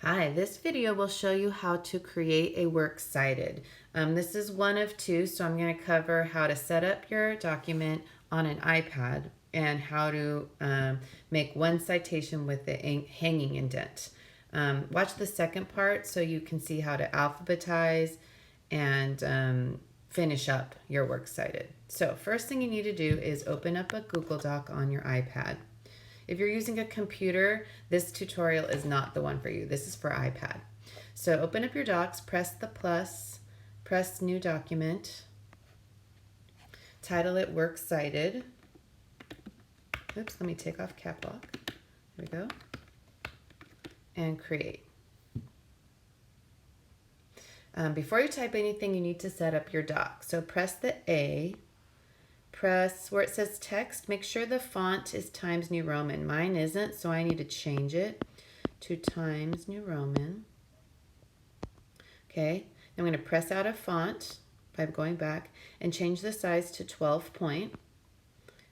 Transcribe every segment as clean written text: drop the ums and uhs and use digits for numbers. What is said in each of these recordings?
Hi, this video will show you how to create a works cited. This is one of two, so I'm going to cover how to set up your document on an iPad and how to make one citation with the hanging indent. Watch the second part so you can see how to alphabetize and finish up your works cited. So first thing you need to do is open up a Google Doc on your iPad. If you're using a computer, this tutorial is not the one for you. This is for iPad. So open up your docs, press the plus, press new document, title it works cited. Oops, let me take off cap lock. There we go. And create. Before you type anything, you need to set up your doc. So press the A. Press where it says text, make sure the font is Times New Roman. Mine isn't, so I need to change it to Times New Roman. Okay, I'm going to press out of font by going back and change the size to 12 point.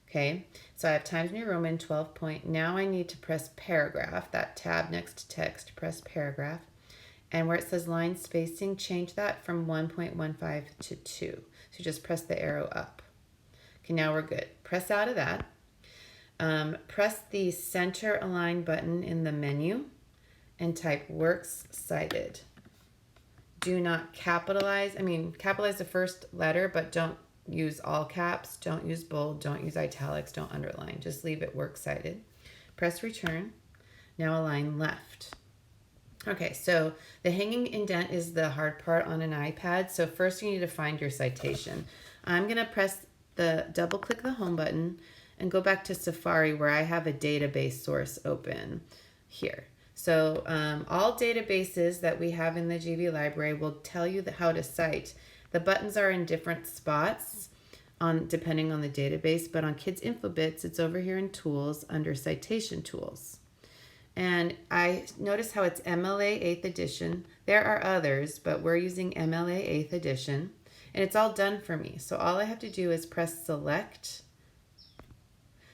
Okay, so I have Times New Roman 12 point. Now I need to press paragraph, that tab next to text, press paragraph. And where it says line spacing, change that from 1.15 to 2. So just press the arrow up. Okay, now we're good. Press out of that. Press the center align button in the menu and type works cited. Do not capitalize. Capitalize the first letter, but don't use all caps. Don't use bold. Don't use italics. Don't underline. Just leave it works cited. Press return. Now align left. Okay, so the hanging indent is the hard part on an iPad. So first you need to find your citation. I'm going to press double click the home button and go back to Safari where I have a database source open here. So all databases that we have in the GV library will tell you how to cite. The buttons are in different spots depending on the database, but on Kids InfoBits, it's over here in Tools under Citation Tools. And I notice how it's MLA 8th edition. There are others, but we're using MLA 8th edition. And it's all done for me. So all I have to do is press select.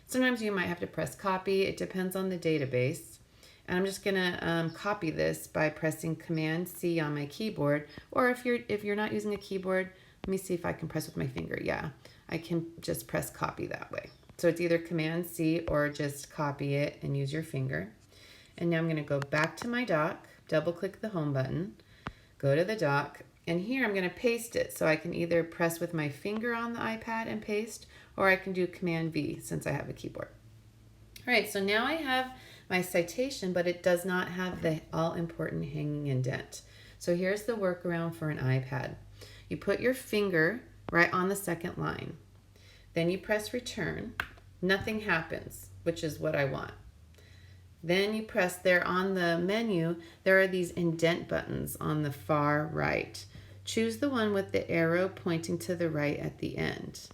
Sometimes you might have to press copy. It depends on the database. And I'm just gonna copy this by pressing Command C on my keyboard. Or if you're not using a keyboard, let me see if I can press with my finger. Yeah, I can just press copy that way. So it's either Command C or just copy it and use your finger. And now I'm gonna go back to my doc, double click the home button, go to the doc, and here I'm going to paste it. So I can either press with my finger on the iPad and paste, or I can do Command V since I have a keyboard. All right, so now I have my citation, but it does not have the all-important hanging indent. So here's the workaround for an iPad. You put your finger right on the second line. Then you press return. Nothing happens, which is what I want. Then you press there on the menu, there are these indent buttons on the far right. Choose the one with the arrow pointing to the right at the end.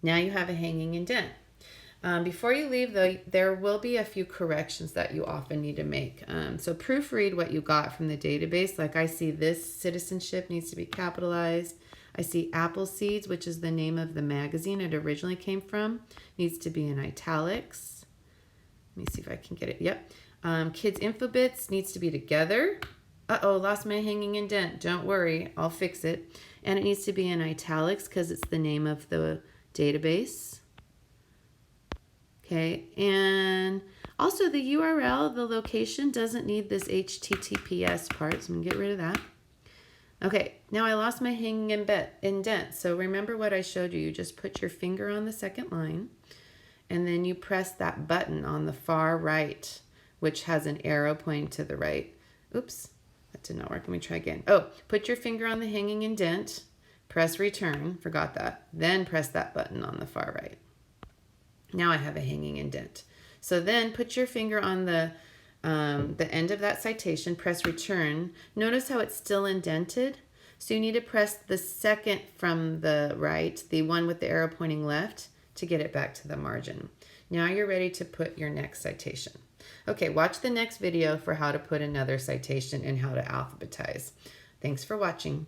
Now you have a hanging indent. Before you leave though, there will be a few corrections that you often need to make. So proofread what you got from the database. Like I see this citizenship needs to be capitalized. I see Apple Seeds, which is the name of the magazine it originally came from, needs to be in italics. Let me see if I can get it. Yep. Kids InfoBits needs to be together. Uh-oh, lost my hanging indent. Don't worry, I'll fix it. And it needs to be in italics because it's the name of the database. Okay, and also the URL, the location, doesn't need this HTTPS part, so I'm going to get rid of that. Okay, now I lost my hanging indent. So remember what I showed you. You just put your finger on the second line, and then you press that button on the far right, which has an arrow pointing to the right. Oops, that did not work. Let me try again. Oh, put your finger on the hanging indent, press return, forgot that. Then press that button on the far right. Now I have a hanging indent. So then put your finger on the end of that citation, press return. Notice how it's still indented. So you need to press the second from the right, the one with the arrow pointing left, to get it back to the margin. Now you're ready to put your next citation. Okay, watch the next video for how to put another citation and how to alphabetize. Thanks for watching.